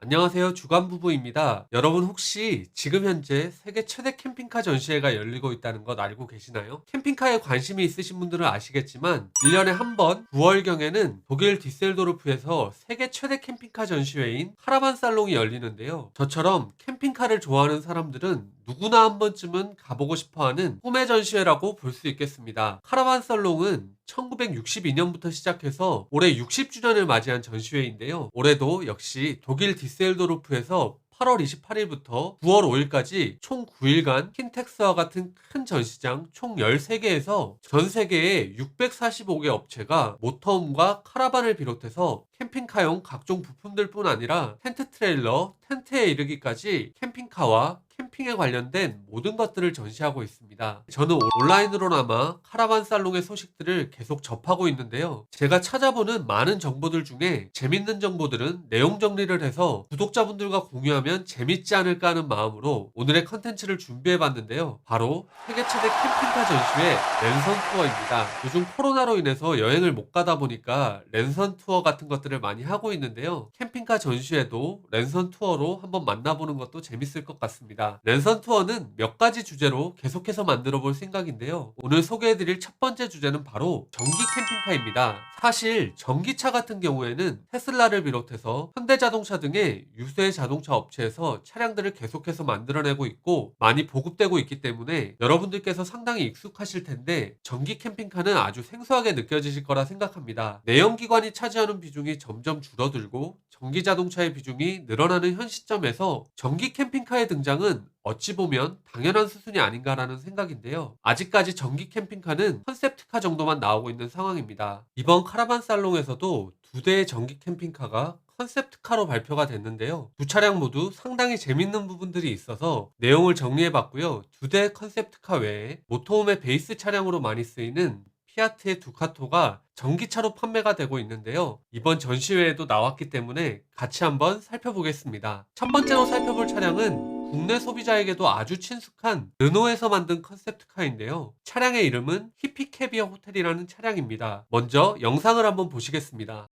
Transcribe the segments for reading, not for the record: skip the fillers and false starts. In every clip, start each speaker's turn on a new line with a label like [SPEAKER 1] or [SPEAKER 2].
[SPEAKER 1] 안녕하세요. 주간부부입니다. 여러분 혹시 지금 현재 세계 최대 캠핑카 전시회가 열리고 있다는 것 알고 계시나요? 캠핑카에 관심이 있으신 분들은 아시겠지만 1년에 한 번 9월경에는 독일 디셀도르프에서 세계 최대 캠핑카 전시회인 카라반 살롱이 열리는데요. 저처럼 캠핑카를 좋아하는 사람들은 누구나 한 번쯤은 가보고 싶어하는 꿈의 전시회라고 볼 수 있겠습니다. 카라반 살롱은 1962년부터 시작해서 올해 60주년을 맞이한 전시회인데요. 올해도 역시 독일 디셀도르프에서 8월 28일부터 9월 5일까지 총 9일간 킨텍스와 같은 큰 전시장 총 13개에서 전 세계의 645개 업체가 모터홈과 카라반을 비롯해서 캠핑카용 각종 부품들뿐 아니라 텐트 트레일러, 텐트에 이르기까지 캠핑카와 캠핑에 관련된 모든 것들을 전시하고 있습니다. 저는 온라인으로나마 카라반 살롱의 소식들을 계속 접하고 있는데요. 제가 찾아보는 많은 정보들 중에 재밌는 정보들은 내용 정리를 해서 구독자분들과 공유하면 재밌지 않을까 하는 마음으로 오늘의 컨텐츠를 준비해 봤는데요. 바로 세계 최대 캠핑카 전시회 랜선 투어입니다. 요즘 코로나로 인해서 여행을 못 가다 보니까 랜선 투어 같은 것들을 많이 하고 있는데요. 캠핑카 전시회도 랜선 투어로 한번 만나보는 것도 재밌을 것 같습니다. 랜선 투어는 몇 가지 주제로 계속해서 만들어 볼 생각인데요. 오늘 소개해드릴 첫 번째 주제는 바로 전기 캠핑카입니다. 사실 전기차 같은 경우에는 테슬라를 비롯해서 현대자동차 등의 유수의 자동차 업체에서 차량들을 계속해서 만들어내고 있고 많이 보급되고 있기 때문에 여러분들께서 상당히 익숙하실 텐데 전기 캠핑카는 아주 생소하게 느껴지실 거라 생각합니다. 내연기관이 차지하는 비중이 점점 줄어들고 전기 자동차의 비중이 늘어나는 현 시점에서 전기 캠핑카의 등장은 어찌 보면 당연한 수순이 아닌가라는 생각인데요. 아직까지 전기 캠핑카는 컨셉트카 정도만 나오고 있는 상황입니다. 이번 카라반 살롱에서도 두 대의 전기 캠핑카가 컨셉트카로 발표가 됐는데요. 두 차량 모두 상당히 재밌는 부분들이 있어서 내용을 정리해봤고요. 두 대의 컨셉트카 외에 모토홈의 베이스 차량으로 많이 쓰이는 피아트의 두카토가 전기차로 판매가 되고 있는데요. 이번 전시회에도 나왔기 때문에 같이 한번 살펴보겠습니다. 첫 번째로 살펴볼 차량은 국내 소비자에게도 아주 친숙한 르노에서 만든 컨셉트카인데요. 차량의 이름은 히피캐비어 호텔이라는 차량입니다. 먼저 영상을 한번 보시겠습니다.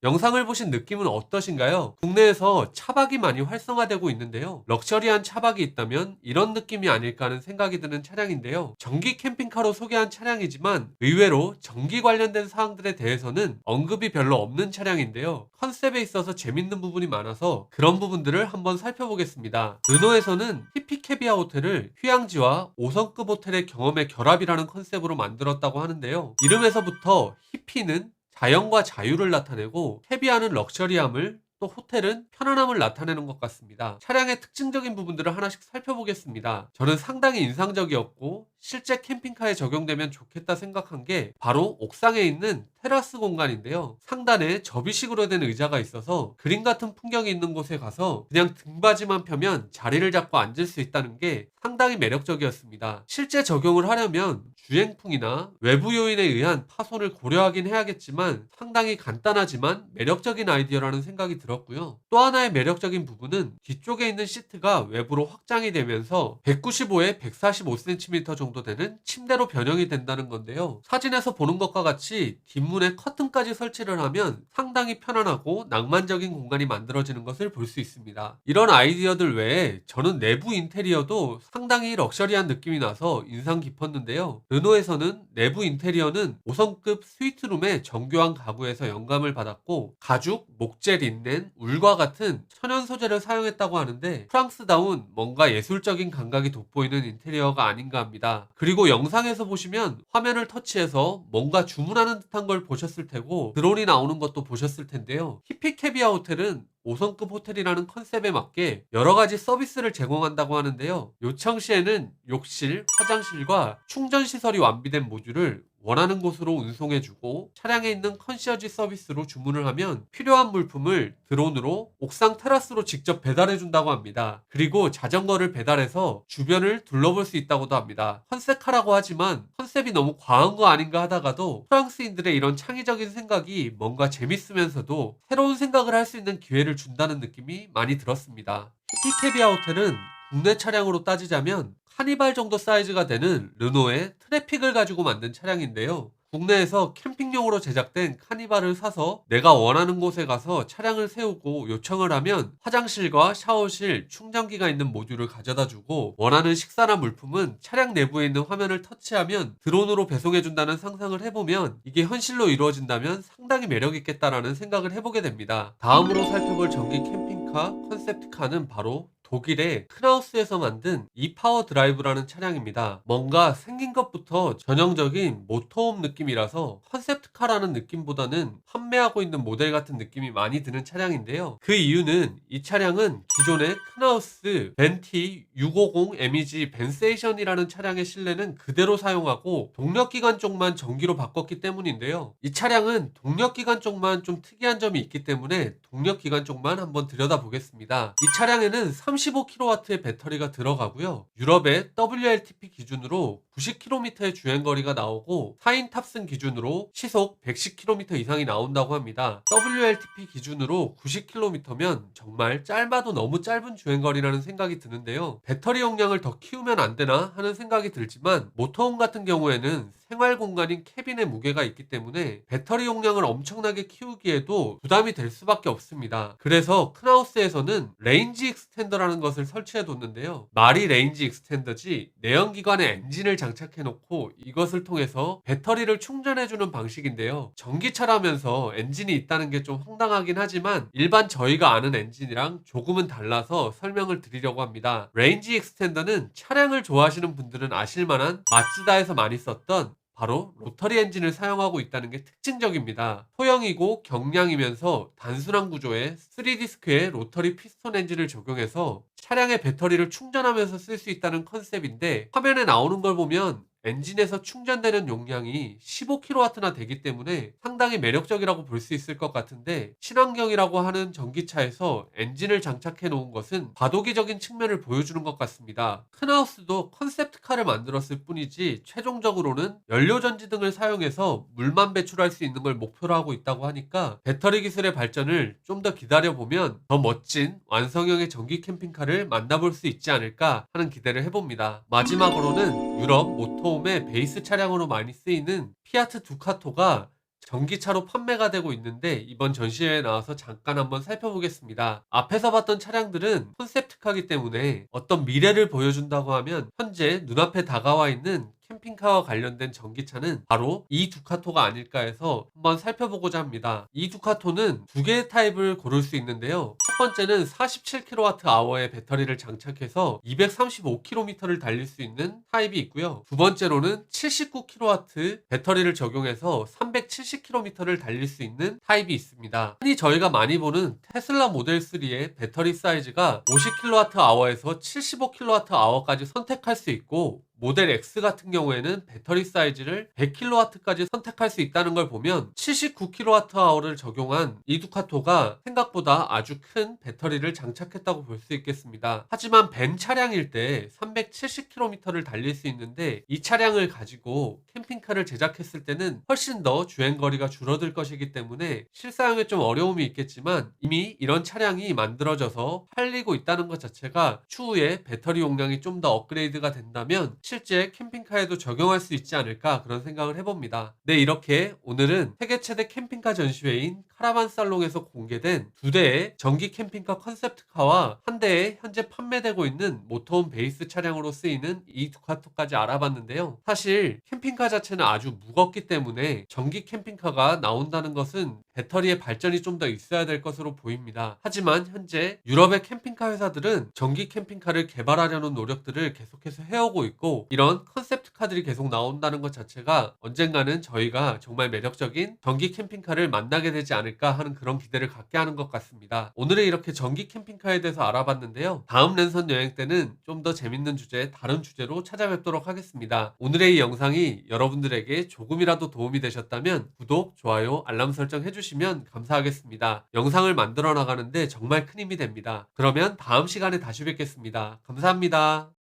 [SPEAKER 1] 영상을 보신 느낌은 어떠신가요? 국내에서 차박이 많이 활성화되고 있는데요. 럭셔리한 차박이 있다면 이런 느낌이 아닐까 하는 생각이 드는 차량인데요. 전기 캠핑카로 소개한 차량이지만 의외로 전기 관련된 사항들에 대해서는 언급이 별로 없는 차량인데요. 컨셉에 있어서 재밌는 부분이 많아서 그런 부분들을 한번 살펴보겠습니다. 르노에서는 히피캐비아 호텔을 휴양지와 5성급 호텔의 경험의 결합이라는 컨셉으로 만들었다고 하는데요. 이름에서부터 히피는 자연과 자유를 나타내고 캐비아는 럭셔리함을 또 호텔은 편안함을 나타내는 것 같습니다. 차량의 특징적인 부분들을 하나씩 살펴보겠습니다. 저는 상당히 인상적이었고 실제 캠핑카에 적용되면 좋겠다 생각한 게 바로 옥상에 있는 테라스 공간인데요. 상단에 접이식으로 된 의자가 있어서 그림 같은 풍경이 있는 곳에 가서 그냥 등받이만 펴면 자리를 잡고 앉을 수 있다는 게 상당히 매력적이었습니다. 실제 적용을 하려면 주행풍이나 외부 요인에 의한 파손을 고려하긴 해야겠지만 상당히 간단하지만 매력적인 아이디어라는 생각이 들었고요. 또 하나의 매력적인 부분은 뒤쪽에 있는 시트가 외부로 확장이 되면서 195에 145cm 정도 되는 침대로 변형이 된다는 건데요. 사진에서 보는 것과 같이 뒷문에 커튼까지 설치를 하면 상당히 편안하고 낭만적인 공간이 만들어지는 것을 볼 수 있습니다. 이런 아이디어들 외에 저는 내부 인테리어도 상당히 럭셔리한 느낌이 나서 인상 깊었는데요. 르노에서는 내부 인테리어는 5성급 스위트룸의 정교한 가구에서 영감을 받았고 가죽, 목재, 린넨, 울과 같은 천연 소재를 사용했다고 하는데 프랑스다운 뭔가 예술적인 감각이 돋보이는 인테리어가 아닌가 합니다. 그리고 영상에서 보시면 화면을 터치해서 뭔가 주문하는 듯한 걸 보셨을 테고 드론이 나오는 것도 보셨을 텐데요. 히피캐비아 호텔은 5성급 호텔이라는 컨셉에 맞게 여러 가지 서비스를 제공한다고 하는데요. 요청 시에는 욕실, 화장실과 충전 시설이 완비된 모듈을 원하는 곳으로 운송해주고 차량에 있는 컨시어지 서비스로 주문을 하면 필요한 물품을 드론으로 옥상 테라스로 직접 배달해준다고 합니다. 그리고 자전거를 배달해서 주변을 둘러볼 수 있다고도 합니다. 컨셉카라고 하지만 컨셉이 너무 과한 거 아닌가 하다가도 프랑스인들의 이런 창의적인 생각이 뭔가 재밌으면서도 새로운 생각을 할 수 있는 기회를 준다는 느낌이 많이 들었습니다. 히피캐비아 호텔은 국내 차량으로 따지자면 카니발 정도 사이즈가 되는 르노의 트래픽을 가지고 만든 차량인데요. 국내에서 캠핑용으로 제작된 카니발을 사서 내가 원하는 곳에 가서 차량을 세우고 요청을 하면 화장실과 샤워실, 충전기가 있는 모듈을 가져다 주고 원하는 식사나 물품은 차량 내부에 있는 화면을 터치하면 드론으로 배송해준다는 상상을 해보면 이게 현실로 이루어진다면 상당히 매력있겠다라는 생각을 해보게 됩니다. 다음으로 살펴볼 전기 캠핑카 컨셉트카는 바로 독일의 크나우스에서 만든 이파워 드라이브라는 차량입니다. 뭔가 생긴 것부터 전형적인 모터홈 느낌이라서 컨셉트카라는 느낌보다는 판매하고 있는 모델 같은 느낌이 많이 드는 차량인데요. 그 이유는 이 차량은 기존의 크나우스 벤티 650 MEG 벤세이션이라는 차량의 실내는 그대로 사용하고 동력기관 쪽만 전기로 바꿨기 때문인데요. 이 차량은 동력기관 쪽만 좀 특이한 점이 있기 때문에 동력기관 쪽만 한번 들여다보겠습니다. 이 차량에는 35kW의 배터리가 들어가고요. 유럽의 WLTP 기준으로 90km의 주행거리가 나오고 4인 탑승 기준으로 시속 110km 이상이 나온다고 합니다. WLTP 기준으로 90km면 정말 짧아도 너무 짧은 주행거리라는 생각이 드는데요. 배터리 용량을 더 키우면 안 되나 하는 생각이 들지만 모터홈 같은 경우에는 생활 공간인 캐빈의 무게가 있기 때문에 배터리 용량을 엄청나게 키우기에도 부담이 될 수밖에 없습니다. 그래서 크나우스에서는 레인지 익스텐더라는 것을 설치해 뒀는데요. 말이 레인지 익스텐더지 내연기관에 엔진을 장착해 놓고 이것을 통해서 배터리를 충전해주는 방식인데요. 전기차라면서 엔진이 있다는 게 좀 황당하긴 하지만 일반 저희가 아는 엔진이랑 조금은 달라서 설명을 드리려고 합니다. 레인지 익스텐더는 차량을 좋아하시는 분들은 아실만한 마츠다에서 많이 썼던 바로 로터리 엔진을 사용하고 있다는 게 특징적입니다. 소형이고 경량이면서 단순한 구조의 3디스크의 로터리 피스톤 엔진을 적용해서 차량의 배터리를 충전하면서 쓸 수 있다는 컨셉인데 화면에 나오는 걸 보면 엔진에서 충전되는 용량이 15kW나 되기 때문에 상당히 매력적이라고 볼 수 있을 것 같은데 친환경이라고 하는 전기차에서 엔진을 장착해 놓은 것은 과도기적인 측면을 보여주는 것 같습니다. 크나우스도 컨셉트카를 만들었을 뿐이지 최종적으로는 연료전지 등을 사용해서 물만 배출할 수 있는 걸 목표로 하고 있다고 하니까 배터리 기술의 발전을 좀 더 기다려보면 더 멋진 완성형의 전기 캠핑카를 만나볼 수 있지 않을까 하는 기대를 해봅니다. 마지막으로는 유럽 모터홈의 베이스 차량으로 많이 쓰이는 피아트 두카토가 전기차로 판매가 되고 있는데 이번 전시회에 나와서 잠깐 한번 살펴보겠습니다. 앞에서 봤던 차량들은 컨셉트카기 때문에 어떤 미래를 보여준다고 하면 현재 눈앞에 다가와 있는 캠핑카와 관련된 전기차는 바로 이 두카토가 아닐까 해서 한번 살펴보고자 합니다. 이 두카토는 두 개의 타입을 고를 수 있는데요. 첫 번째는 47kWh의 배터리를 장착해서 235km를 달릴 수 있는 타입이 있고요. 두 번째로는 79kW 배터리를 적용해서 370km를 달릴 수 있는 타입이 있습니다. 흔히 저희가 많이 보는 테슬라 모델 3의 배터리 사이즈가 50kWh에서 75kWh까지 선택할 수 있고 모델 X 같은 경우에는 배터리 사이즈를 100kW까지 선택할 수 있다는 걸 보면 79kWh를 적용한 이 두카토가 생각보다 아주 큰 배터리를 장착했다고 볼 수 있겠습니다. 하지만 벤 차량일 때 370km를 달릴 수 있는데 이 차량을 가지고 캠핑카를 제작했을 때는 훨씬 더 주행거리가 줄어들 것이기 때문에 실사용에 좀 어려움이 있겠지만 이미 이런 차량이 만들어져서 팔리고 있다는 것 자체가 추후에 배터리 용량이 좀 더 업그레이드가 된다면 실제 캠핑카에도 적용할 수 있지 않을까 그런 생각을 해봅니다. 네, 이렇게 오늘은 세계 최대 캠핑카 전시회인 카라반 살롱에서 공개된 두 대의 전기 캠핑카 컨셉트카와 한 대의 현재 판매되고 있는 모터홈 베이스 차량으로 쓰이는 이 두카토까지 알아봤는데요. 사실 캠핑카 자체는 아주 무겁기 때문에 전기 캠핑카가 나온다는 것은 배터리의 발전이 좀 더 있어야 될 것으로 보입니다. 하지만 현재 유럽의 캠핑카 회사들은 전기 캠핑카를 개발하려는 노력들을 계속해서 해오고 있고 그리고 이런 컨셉트 카들이 계속 나온다는 것 자체가 언젠가는 저희가 정말 매력적인 전기 캠핑카를 만나게 되지 않을까 하는 그런 기대를 갖게 하는 것 같습니다. 오늘은 이렇게 전기 캠핑카에 대해서 알아봤는데요. 다음 랜선 여행 때는 좀 더 재밌는 주제, 다른 주제로 찾아뵙도록 하겠습니다. 오늘의 이 영상이 여러분들에게 조금이라도 도움이 되셨다면 구독, 좋아요, 알람 설정 해주시면 감사하겠습니다. 영상을 만들어 나가는데 정말 큰 힘이 됩니다. 그러면 다음 시간에 다시 뵙겠습니다. 감사합니다.